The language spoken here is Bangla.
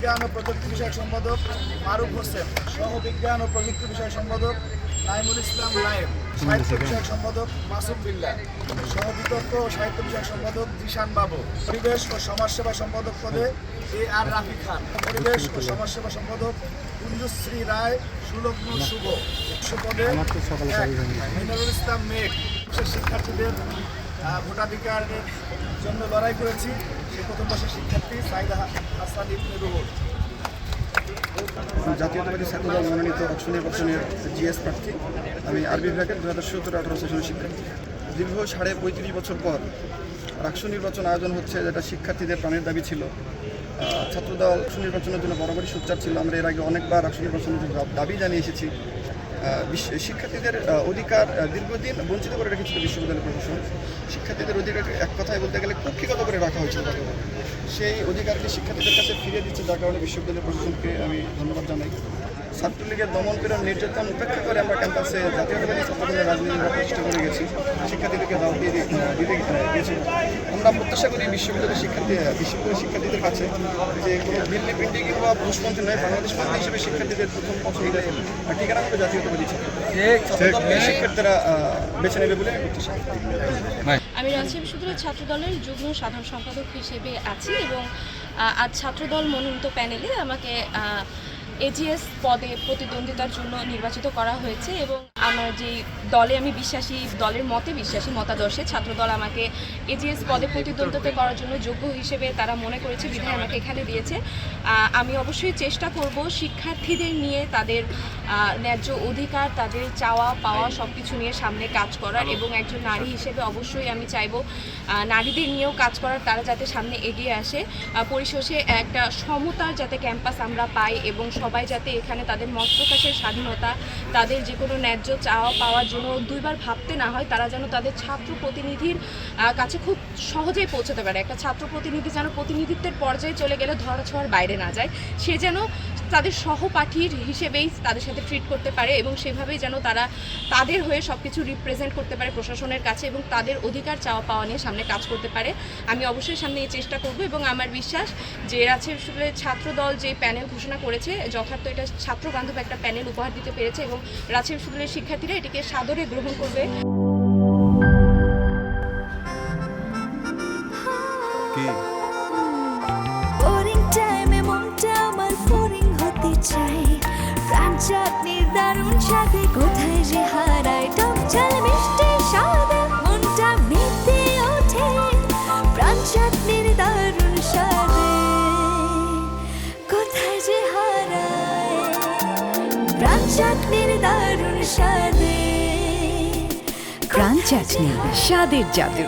বিজ্ঞান ও প্রযুক্তি বিষয়ক সম্পাদক মারুফ হোসেন, সহ বিজ্ঞান ও প্রযুক্তি বিষয়ক সম্পাদক নাইমুল ইসলাম নায়েব, সাহিত্য বিষয়ক সম্পাদক মাসুম বিল্লাহ, সহ বিতর্ক ও সাহিত্য বিষয়ক সম্পাদক জিশান বাবু, পরিবেশ ও সমাজসেবা সম্পাদক পদে আর রাফি খান, পরিবেশ ও সমাজসেবা সম্পাদক কুঞ্জশ্রী রায়, সুলগ্ন শুভ, পদে মিনারুল ইসলাম মেঘ। শিক্ষার্থীদের ভোটাধিকারের জন্য লড়াই করেছি সে প্রথম বর্ষের শিক্ষার্থী সাইদা হাসান ইবনে রুহুল। জাতীয়তাবাদী ছাত্রদল মনোনীত অংশ নির্বাচনের জিএস প্রার্থী। আমি আরবি বিভাগের 2017-18 সেশনের শিক্ষার্থী। দীর্ঘ 35 বছর পর রাষ্ট্র নির্বাচন আয়োজন হচ্ছে, যেটা শিক্ষার্থীদের প্রাণের দাবি ছিল। ছাত্রদল রাষ্ট্র নির্বাচনের জন্য বরাবরই সোচ্চার ছিল। আমরা এর আগে অনেকবার রাষ্ট্র নির্বাচনের জন্য দাবি জানিয়ে এসেছি। শিক্ষার্থীদের অধিকার দীর্ঘদিন বঞ্চিত করে রেখেছিল বিশ্ববিদ্যালয় প্রশাসন। শিক্ষার্থীদের অধিকার এক কথায় বলতে গেলে কুক্ষিগত করে রাখা হয়েছিল তাকে। সেই অধিকারকে শিক্ষার্থীদের কাছে ফিরিয়ে দিচ্ছে, যার কারণে বিশ্ববিদ্যালয় প্রশাসনকে আমি ধন্যবাদ জানাই। ছাত্রলীগের দমন পীড়ন নির্যাতন উপেক্ষা করে আমরা ক্যাম্পাসে জাতীয়তাবাদী ছাত্রদলের রাজনীতি প্রতিষ্ঠা করে গেছি, শিক্ষার্থীদেরকে দাওয়াত দিতে গেছি। আমরা প্রত্যাশা করি বিশ্ববিদ্যালয়ের শিক্ষার্থীদের কাছে যে কোনো দিল্লি প্রিন্টিং কিংবা রুশপন্থী নয়, বাংলাদেশ পন্থী হিসেবে শিক্ষার্থীদের প্রথম পছন্দের ঠিকানা হবে জাতীয়তাবাদী ছাত্রদল। শিক্ষার্থীরা বেছে নেবে বলে আমি প্রত্যাশা করি। আমি রাজশাহী বিশ্ববিদ্যালয়ের ছাত্রদলের যুগ্ম সাধারণ সম্পাদক হিসেবে আছি এবং আজ ছাত্রদল মনোনীত প্যানেলে আমাকে এজিএস পদে প্রতিদ্বন্দ্বিতার জন্য নির্বাচিত করা হয়েছে এবং আমার যে দলে আমি বিশ্বাসী, দলের মতে বিশ্বাসী মতাদর্শে ছাত্রদল আমাকে এজিএস পদে প্রতিদ্বন্দ্বিতা করার জন্য যোগ্য হিসেবে তারা মনে করেছে, বিধায় আমাকে এখানে দিয়েছে। আমি অবশ্যই চেষ্টা করব শিক্ষার্থীদের নিয়ে তাদের ন্যায্য অধিকার, তাদের চাওয়া পাওয়া সব কিছু নিয়ে সামনে কাজ করার এবং একজন নারী হিসেবে অবশ্যই আমি চাইব নারীদের নিয়েও কাজ করার, তারা যাতে সামনে এগিয়ে আসে। পরিশেষে একটা সমতার যাতে ক্যাম্পাস আমরা পাই এবং সবাই যাতে এখানে তাদের মত প্রকাশের স্বাধীনতা, তাদের যে কোনো ন্যায্য চাওয়া পাওয়ার জন্য দুইবার ভাবতে না হয়, তারা যেন তাদের ছাত্র প্রতিনিধির কাছে খুব সহজেই পৌঁছতে পারে। একটা ছাত্র প্রতিনিধি যেন প্রতিনিধিত্বের পর্যায়ে চলে গেলে ধরাছোঁয়ার বাইরে না যায়, সে যেন তাদের সহপাঠীর হিসেবেই তাদের সাথে ট্রিট করতে পারে এবং সেভাবেই যেন তারা তাদের হয়ে সব কিছু রিপ্রেজেন্ট করতে পারে প্রশাসনের কাছে এবং তাদের অধিকার চাওয়া পাওয়া নিয়ে সামনে কাজ করতে পারে। আমি অবশ্যই সামনে এই চেষ্টা করব এবং আমার বিশ্বাস যে রাজশাহী বিশ্ববিদ্যালয়ের ছাত্রদল যে প্যানেল ঘোষণা করেছে, যথার্থ এটা ছাত্রবান্ধব একটা প্যানেল উপহার দিতে পেরেছে এবং রাজশাহী বিশ্ববিদ্যালয়ের শিক্ষার্থীরা এটিকে সাদরে গ্রহণ করবে। চাটনির দারুণ স্বাদে কোথায় যে হারায় টক ঝাল মিষ্টি স্বাদে মনটা মেতে ওঠে প্রাণ চাটনির দারুণ স্বাদে কোথায় যে হারায় প্রাণ চাটনির দারুণ স্বাদে। প্রাণ চাটনি, স্বাদের জাদু।